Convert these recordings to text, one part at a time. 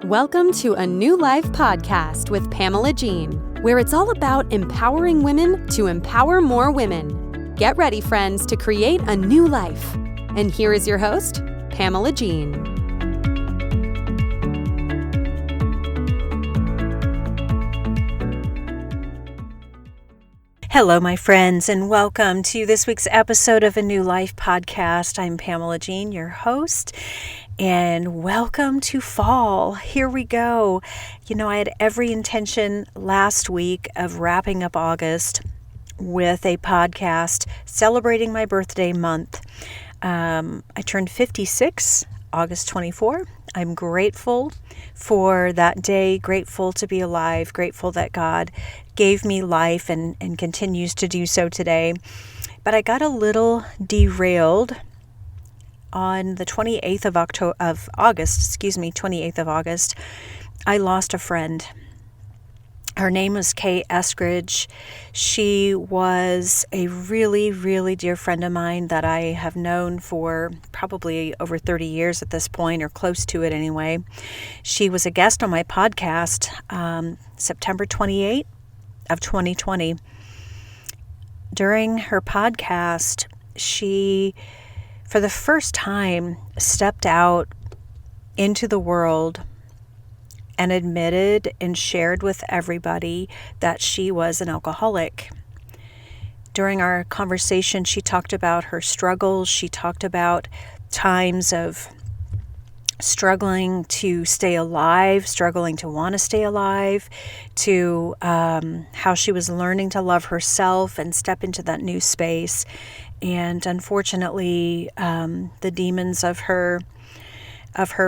Welcome to a New Life podcast with Pamela Jean, where it's all about empowering women to empower more women. Get ready, friends, to create a new life. And here is your host, Pamela Jean. Hello, my friends, and welcome to this week's episode of a New Life podcast. I'm Pamela Jean, your host, and welcome to fall. Here we go. I had every intention last week of wrapping up August with a podcast celebrating my birthday month. I turned 56, August 24. I'm grateful for that day, grateful to be alive, grateful that God gave me life and continues to do so today. But I got a little derailed on the 28th of August. I lost a friend. Her name was Kay Eskridge. She was a really, really dear friend of mine that I have known for probably over 30 years at this point, or close to it anyway. She was a guest on my podcast September 28th of 2020. During her podcast, she, for the first time, stepped out into the world and admitted and shared with everybody that she was an alcoholic. During our conversation, she talked about her struggles. She talked about times of struggling to stay alive, struggling to want to stay alive, to how she was learning to love herself and step into that new space. And unfortunately, the demons of her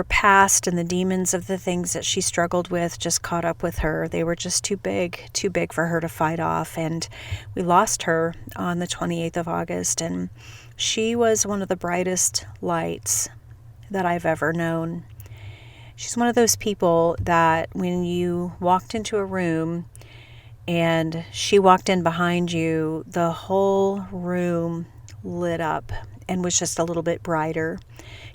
past and the demons of the things that she struggled with just caught up with her. They were just too big for her to fight off. And we lost her on the 28th of August. And she was one of the brightest lights that I've ever known. She's one of those people that when you walked into a room and she walked in behind you, the whole room lit up and was just a little bit brighter.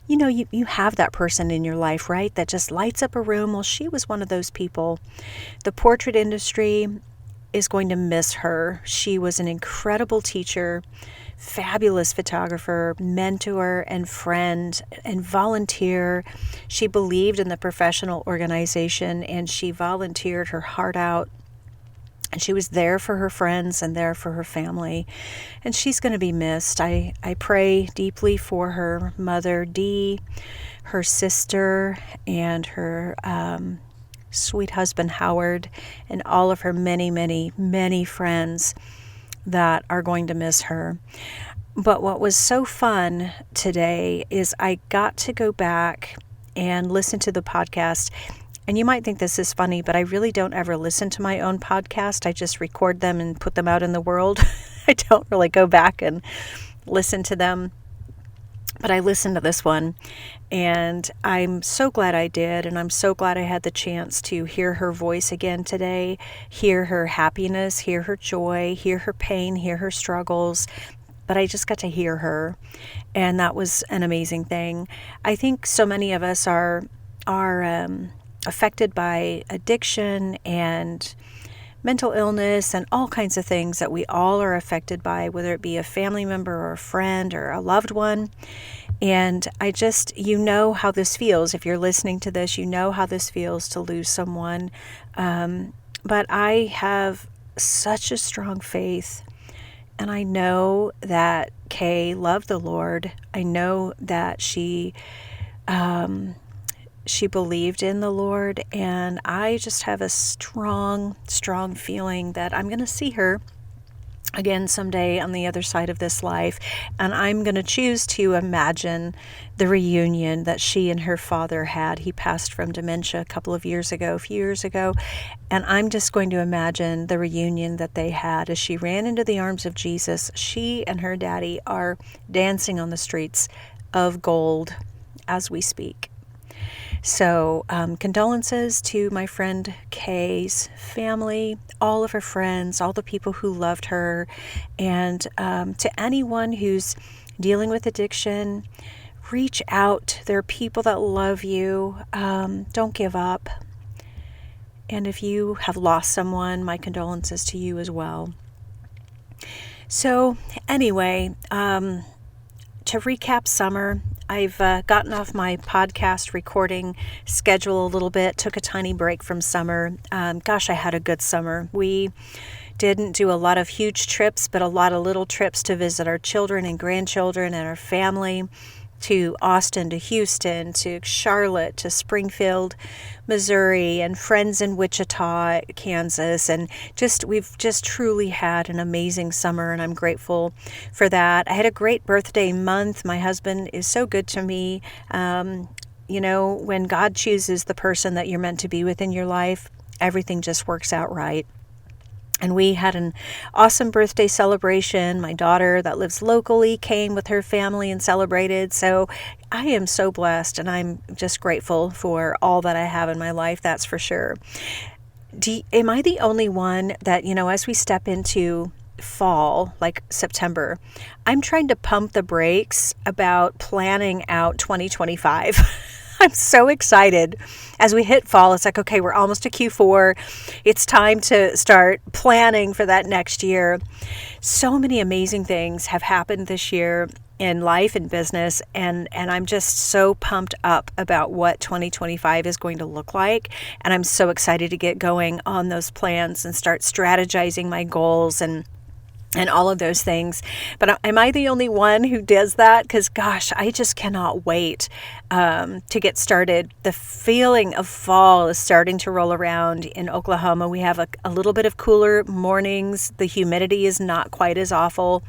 You have that person in your life, right? That just lights up a room. Well, she was one of those people. The portrait industry is going to miss her. She was an incredible teacher, fabulous photographer, mentor, and friend, and volunteer. She believed in the professional organization, and she volunteered her heart out. And she was there for her friends and there for her family. And she's going to be missed. I pray deeply for her mother, Dee, her sister, and her sweet husband, Howard, and all of her many, many, many friends that are going to miss her. But what was so fun today is I got to go back and listen to the podcast. And you might think this is funny, but I really don't ever listen to my own podcast. I just record them and put them out in the world. I don't really go back and listen to them. But I listened to this one, and I'm so glad I did. And I'm so glad I had the chance to hear her voice again today, hear her happiness, hear her joy, hear her pain, hear her struggles. But I just got to hear her, and that was an amazing thing. I think so many of us are affected by addiction and mental illness and all kinds of things that we all are affected by, whether it be a family member or a friend or a loved one. And you know how this feels. If you're listening to this, you know how this feels to lose someone. But I have such a strong faith, and I know that Kay loved the Lord. I know that she believed in the Lord, and I just have a strong, strong feeling that I'm going to see her again someday on the other side of this life, and I'm going to choose to imagine the reunion that she and her father had. He passed from dementia a few years ago, and I'm just going to imagine the reunion that they had as she ran into the arms of Jesus. She and her daddy are dancing on the streets of gold as we speak. So condolences to my friend Kay's family, all of her friends, all the people who loved her, and to anyone who's dealing with addiction, reach out. There are people that love you. Don't give up. And if you have lost someone, my condolences to you as well. So anyway, to recap summer, I've gotten off my podcast recording schedule a little bit, took a tiny break from summer. Gosh, I had a good summer. We didn't do a lot of huge trips, but a lot of little trips to visit our children and grandchildren and our family, to Austin, to Houston, to Charlotte, to Springfield, Missouri, and friends in Wichita, Kansas. And we've just truly had an amazing summer, and I'm grateful for that. I had a great birthday month. My husband is so good to me. When God chooses the person that you're meant to be with in your life, everything just works out right. And we had an awesome birthday celebration. My daughter that lives locally came with her family and celebrated. So I am so blessed, and I'm just grateful for all that I have in my life, that's for sure. Am I the only one that, as we step into fall, like September, I'm trying to pump the brakes about planning out 2025. I'm so excited. As we hit fall, it's like, okay, we're almost to Q4. It's time to start planning for that next year. So many amazing things have happened this year in life and business, and I'm just so pumped up about what 2025 is going to look like. And I'm so excited to get going on those plans and start strategizing my goals and all of those things. But am I the only one who does that? Because gosh, I just cannot wait to get started. The feeling of fall is starting to roll around in Oklahoma. We have a little bit of cooler mornings. The humidity is not quite as awful.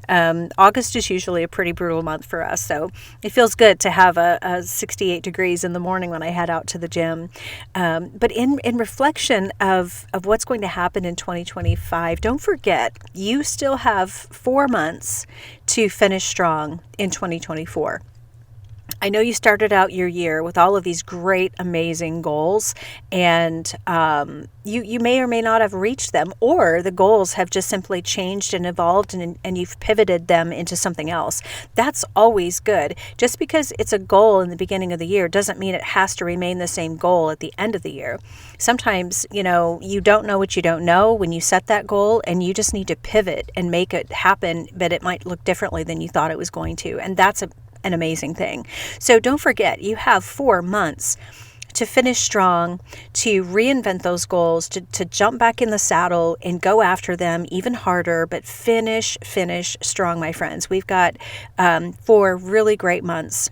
August is usually a pretty brutal month for us. So it feels good to have a 68 degrees in the morning when I head out to the gym. But in reflection of what's going to happen in 2025, don't forget, you still have 4 months to finish strong in 2024. I know you started out your year with all of these great, amazing goals, and you may or may not have reached them, or the goals have just simply changed and evolved, and you've pivoted them into something else. That's always good. Just because it's a goal in the beginning of the year doesn't mean it has to remain the same goal at the end of the year. Sometimes, you don't know what you don't know when you set that goal, and you just need to pivot and make it happen, but it might look differently than you thought it was going to, and that's an amazing thing. So don't forget, you have 4 months to finish strong, to reinvent those goals, to jump back in the saddle and go after them even harder, but finish strong, my friends. We've got 4 really great months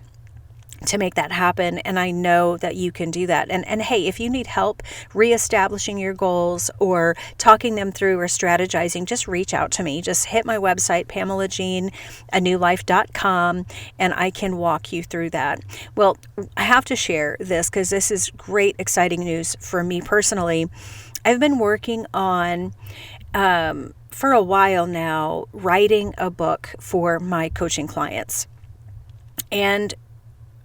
to make that happen, and I know that you can do that. And hey, if you need help reestablishing your goals or talking them through or strategizing, just reach out to me. Just hit my website, PamelaJeanAnewLife.com, and I can walk you through that. Well, I have to share this because this is great, exciting news for me personally. I've been working on for a while now, writing a book for my coaching clients. And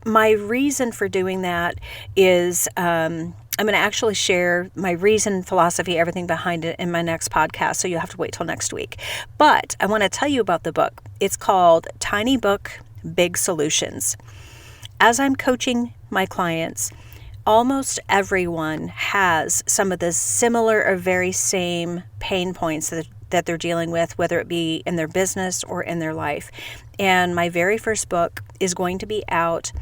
my reason for doing that is I'm going to actually share my reason, philosophy, everything behind it in my next podcast, so you'll have to wait till next week. But I want to tell you about the book. It's called Tiny Book, Big Solutions. As I'm coaching my clients, almost everyone has some of the similar or very same pain points that they're dealing with, whether it be in their business or in their life. And my very first book is going to be out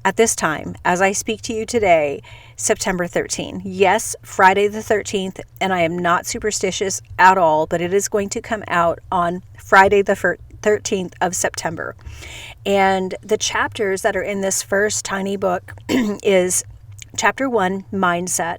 at this time, as I speak to you today, September 13th. Yes, Friday the 13th, and I am not superstitious at all, but it is going to come out on Friday the 13th of September. And the chapters that are in this first tiny book is Chapter 1, Mindset.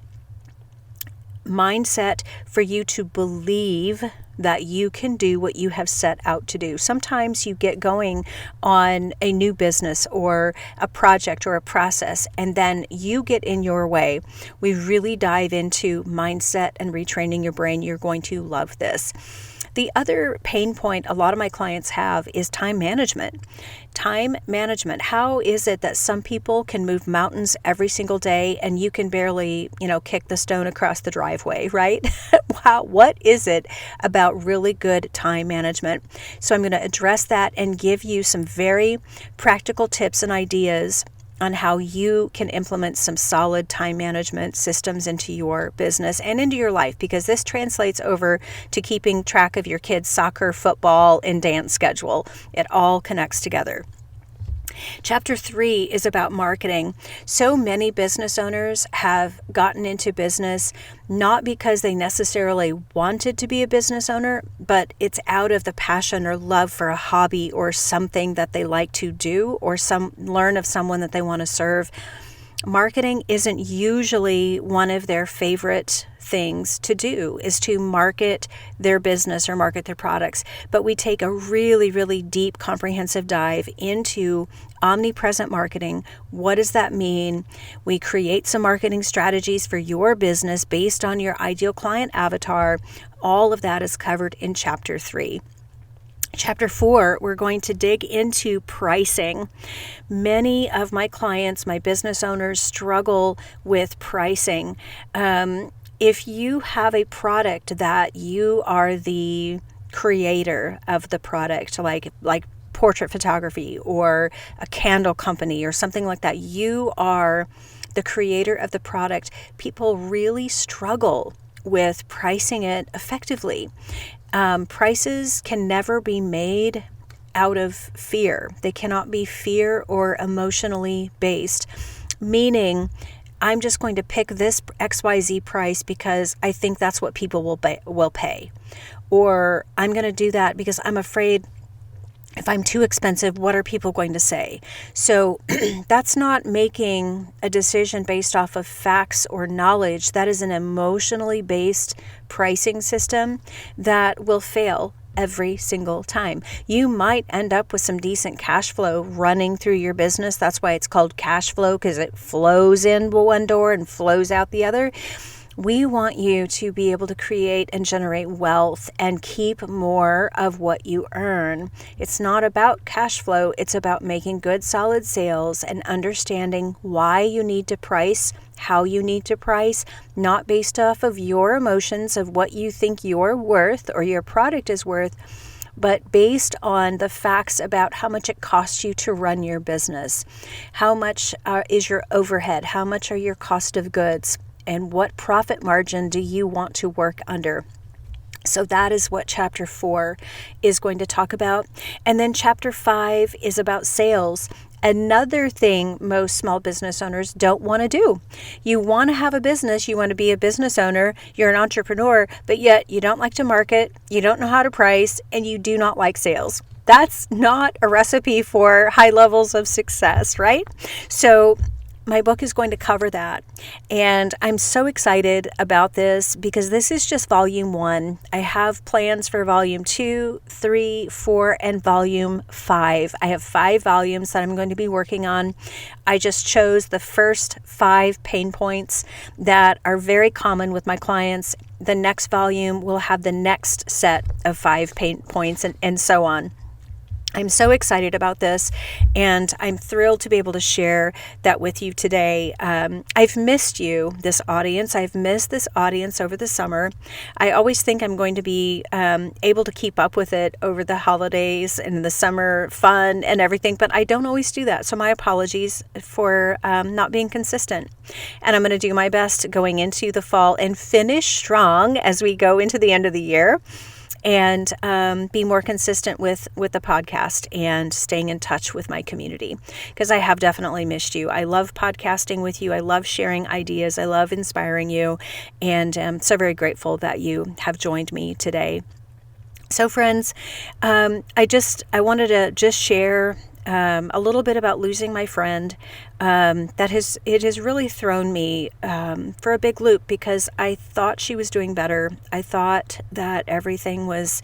Mindset for you to believe that you can do what you have set out to do. Sometimes you get going on a new business or a project or a process, and then you get in your way. We really dive into mindset and retraining your brain. You're going to love this. The other pain point a lot of my clients have is time management. Time management. How is it that some people can move mountains every single day and you can barely, kick the stone across the driveway, right? Wow, what is it about really good time management? So I'm going to address that and give you some very practical tips and ideas on how you can implement some solid time management systems into your business and into your life, because this translates over to keeping track of your kids' soccer, football, and dance schedule. It all connects together. Chapter 3 is about marketing. So many business owners have gotten into business not because they necessarily wanted to be a business owner, but it's out of the passion or love for a hobby or something that they like to do, or learn of someone that they want to serve. Marketing isn't usually one of their favorite things to do, is to market their business or market their products. But we take a really, really deep, comprehensive dive into omnipresent marketing. What does that mean? We create some marketing strategies for your business based on your ideal client avatar. All of that is covered in Chapter 3. Chapter 4, we're going to dig into pricing. Many of my clients, my business owners, struggle with pricing. If you have a product that you are the creator of the product, like portrait photography or a candle company or something like that, you are the creator of the product, people really struggle with pricing it effectively. Prices can never be made out of fear. They cannot be fear or emotionally based, meaning I'm just going to pick this XYZ price because I think that's what people will pay. Or I'm going to do that because I'm afraid if I'm too expensive, what are people going to say? So that's not making a decision based off of facts or knowledge. That is an emotionally based pricing system that will fail every single time. You might end up with some decent cash flow running through your business. That's why it's called cash flow, because it flows in one door and flows out the other. We want you to be able to create and generate wealth and keep more of what you earn. It's not about cash flow. It's about making good, solid sales and understanding why you need to price, how you need to price, not based off of your emotions of what you think you're worth or your product is worth, but based on the facts about how much it costs you to run your business. How much is your overhead? How much are your cost of goods? And what profit margin do you want to work under? So that is what Chapter 4 is going to talk about. And then Chapter 5 is about sales. Another thing most small business owners don't want to do. You want to have a business, you want to be a business owner, you're an entrepreneur, but yet you don't like to market, you don't know how to price, and you do not like sales. That's not a recipe for high levels of success, right? So my book is going to cover that. And I'm so excited about this because this is just volume 1. I have plans for volume 2, 3, 4, and volume 5. I have 5 volumes that I'm going to be working on. I just chose the first 5 pain points that are very common with my clients. The next volume will have the next set of 5 pain points and so on. I'm so excited about this, and I'm thrilled to be able to share that with you today. I've missed you, this audience. I've missed this audience over the summer. I always think I'm going to be able to keep up with it over the holidays and the summer fun and everything, but I don't always do that. So my apologies for not being consistent. And I'm going to do my best going into the fall and finish strong as we go into the end of the year. And be more consistent with the podcast and staying in touch with my community, because I have definitely missed you. I love podcasting with you. I love sharing ideas. I love inspiring you, and I'm so very grateful that you have joined me today. So friends, I wanted to just share a little bit about losing my friend. It has really thrown me for a big loop, because I thought she was doing better. I thought that everything was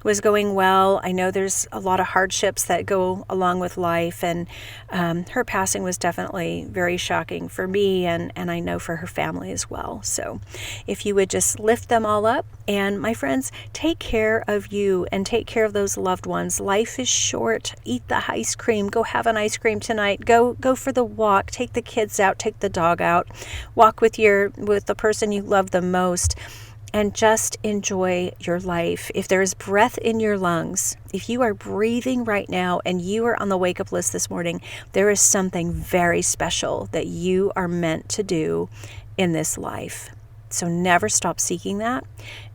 was going well. I know there's a lot of hardships that go along with life, and her passing was definitely very shocking for me, and I know for her family as well. So if you would just lift them all up, and my friends, take care of you and take care of those loved ones. Life is short. Eat the ice cream. Go have an ice cream tonight. Go for the walk. Take the kids out. Take the dog out. Walk with the person you love the most, and just enjoy your life. If there is breath in your lungs, if you are breathing right now and you are on the wake up list this morning, there is something very special that you are meant to do in this life. So never stop seeking that,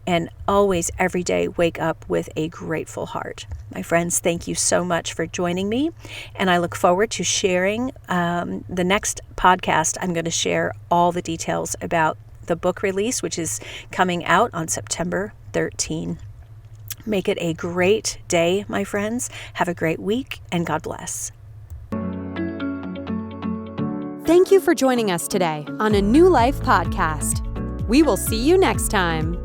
and always, every day, wake up with a grateful heart. My friends, thank you so much for joining me, and I look forward to sharing the next podcast. I'm going to share all the details about the book release, which is coming out on September 13. Make it a great day, my friends. Have a great week, and God bless. Thank you for joining us today on A New Life podcast. We will see you next time.